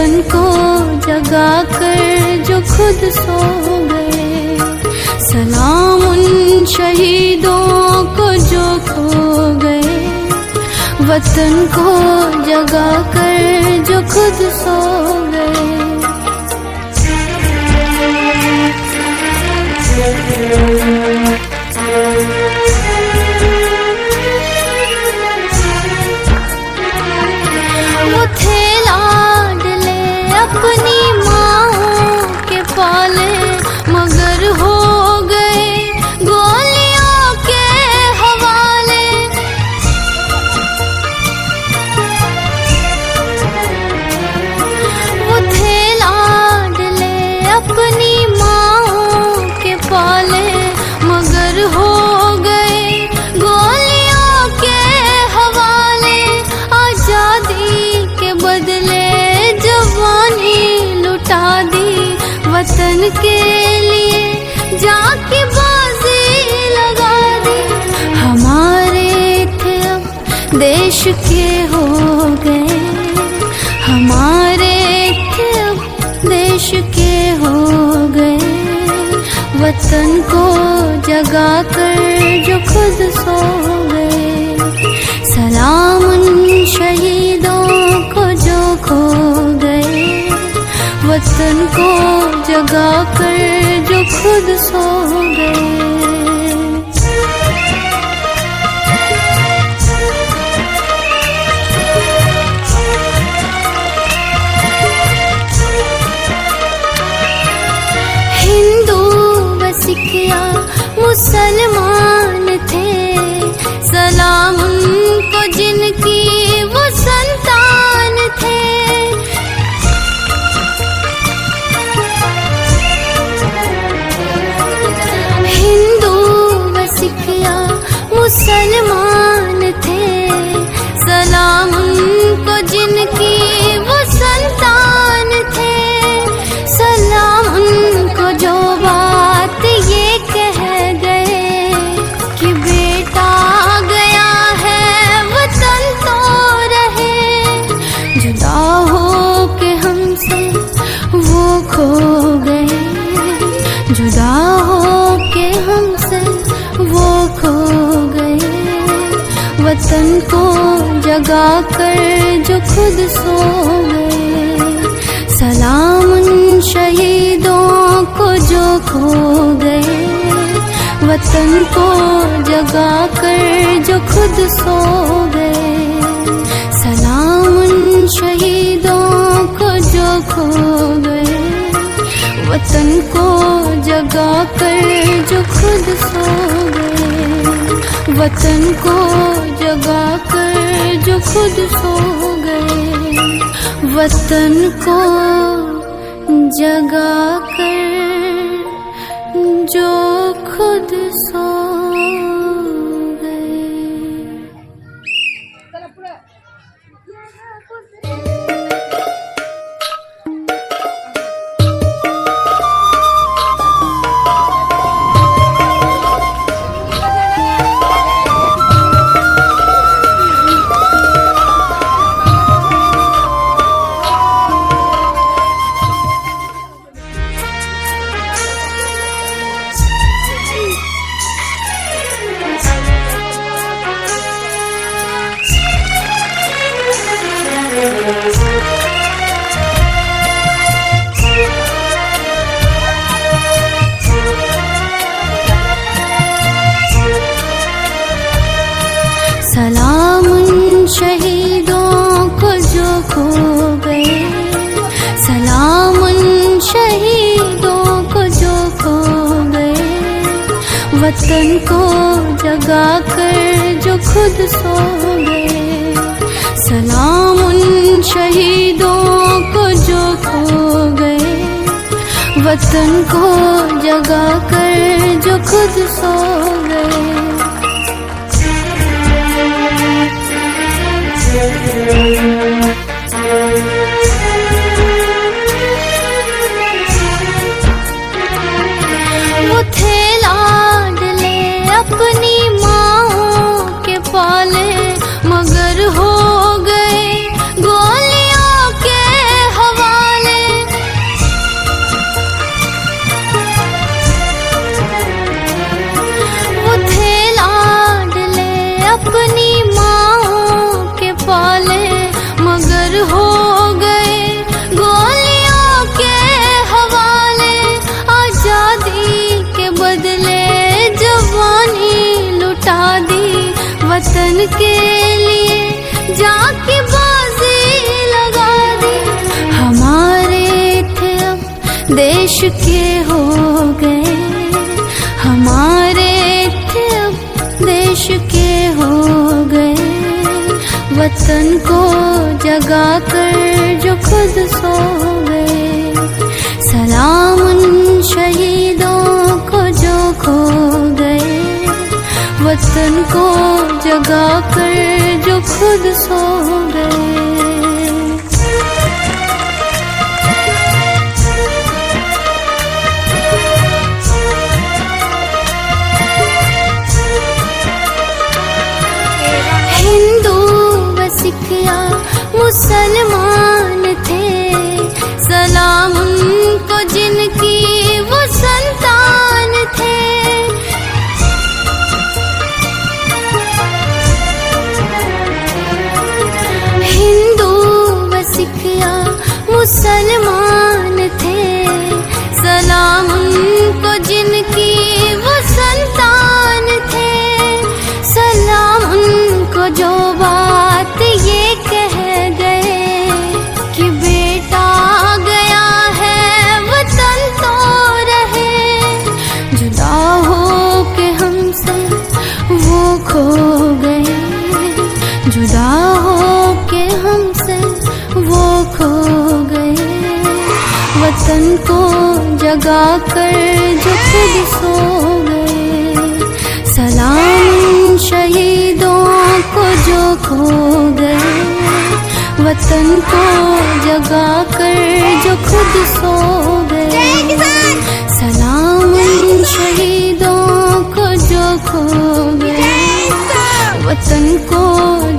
वतन को जगा कर जो खुद सो गए। सलाम उन शहीदों को जो खो गए, वतन को जगा कर जो खुद सो गए। वो थे लाडले अपनी माँ के पाले, मगर हो गए गोलियों के हवाले। वो थे लाडले अपनी माँ के पाले, मगर हो गए गोलियों के हवाले। आजादी के बदले जवानी लुटा दी, वतन के लिए जाके बाजी लगा दी। हमारे थे अब देश के हो गए, हमारे थे अब देश के हो गए। वतन को जगा कर जो खुद सो गए। सलाम उन शहीदों को जो खो गए, वतन को जगा कर जो खुद सो गए। सिखिया मुसलमान थे, सलाम उनको जिनकी वो संतान थे। हिंदू व सिखिया मुसलमान थे, सलाम उनको जिनकी वो संतान थे। सलाम उनको जो बात ये कह गए कि बेटा गया है वतन तो रहे। जुदा हो के हमसे वो खो गए, जुदा हो के हमसे वो खो गए। वतन को जगा कर जो खुद सो गए। सलाम उन शहीदों को जो खो गए, वतन को जगा कर जो खुद सो गए। सलाम उन शहीदों को जो खो गए, वतन को जगा कर जो खुद सो गए। वतन को जगा कर जो खुद सो गए। वतन को जगा कर जो खुद सो गए। सलाम उन शहीदों को जो खो गए, सलाम उन शहीदों को जो खो गए। वतन को जगा कर जो खुद सो गए। सलाम उन शहीदों को जो खो गए, वतन को जगा कर जो खुद सो गए। वो थे लाडले अपनी माँ के पाले, मगर हो गए गोलियों के हवाले। अपनी माँओं के पाले, मगर हो गए गोलियों के हवाले। आजादी के बदले जवानी लुटा दी, वतन के लिए जाके बाजी लगा दी। हमारे थे अब देश के हो गए, हमारे थे अब देश के हो गए। वतन को जगा कर जो खुद सो गए, सलाम उन शहीदों को जो खो गए। वतन को जगा कर जो खुद सो गए। हिंदू व सिख या मुसलमान थे, सलाम उनको जिनकी वो संतान थे। हिंदू व सिख या मुसलमान थे, सलाम उनको जिनकी वो संतान थे। सलाम उनको जो बात ये कह गए कि बेटा गया है वतन तो रहे। जुदा हो के हमसे वो खो गए, जुदा हो के हमसे वो खो गए। वतन को जगा कर जो खुद सो गए, सलाम शहीदों को जो खो गए। वतन को जगा कर जो खुद सो गए, सलाम शहीदों को जो खो गए। वतन को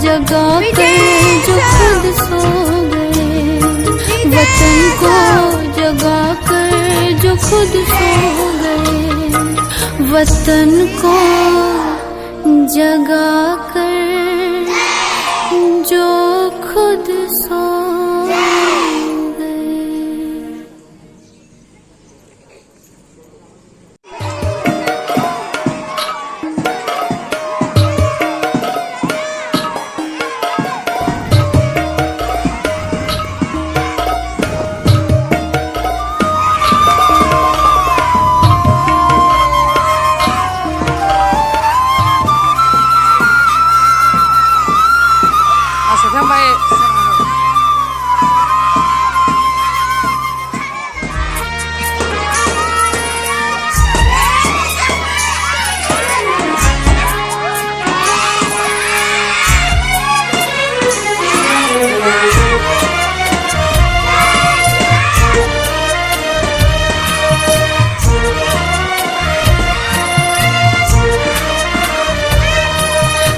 जगा कर जो खुद सो गए, वतन को जगा कर जो खुद सो गए। वतन को जगा कर जो खुद सो गए।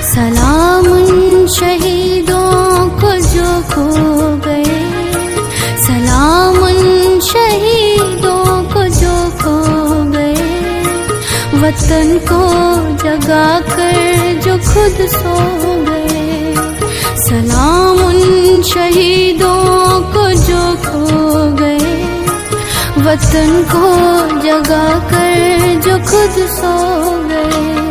सलाम उन शहीदों को जो खो गए, सलाम उन शहीदों को जो खो गए। वतन को जगा कर जो खुद सो गए, सलाम उन शहीदों को जो खो गए। वतन को जगा कर जो खुद सो गए।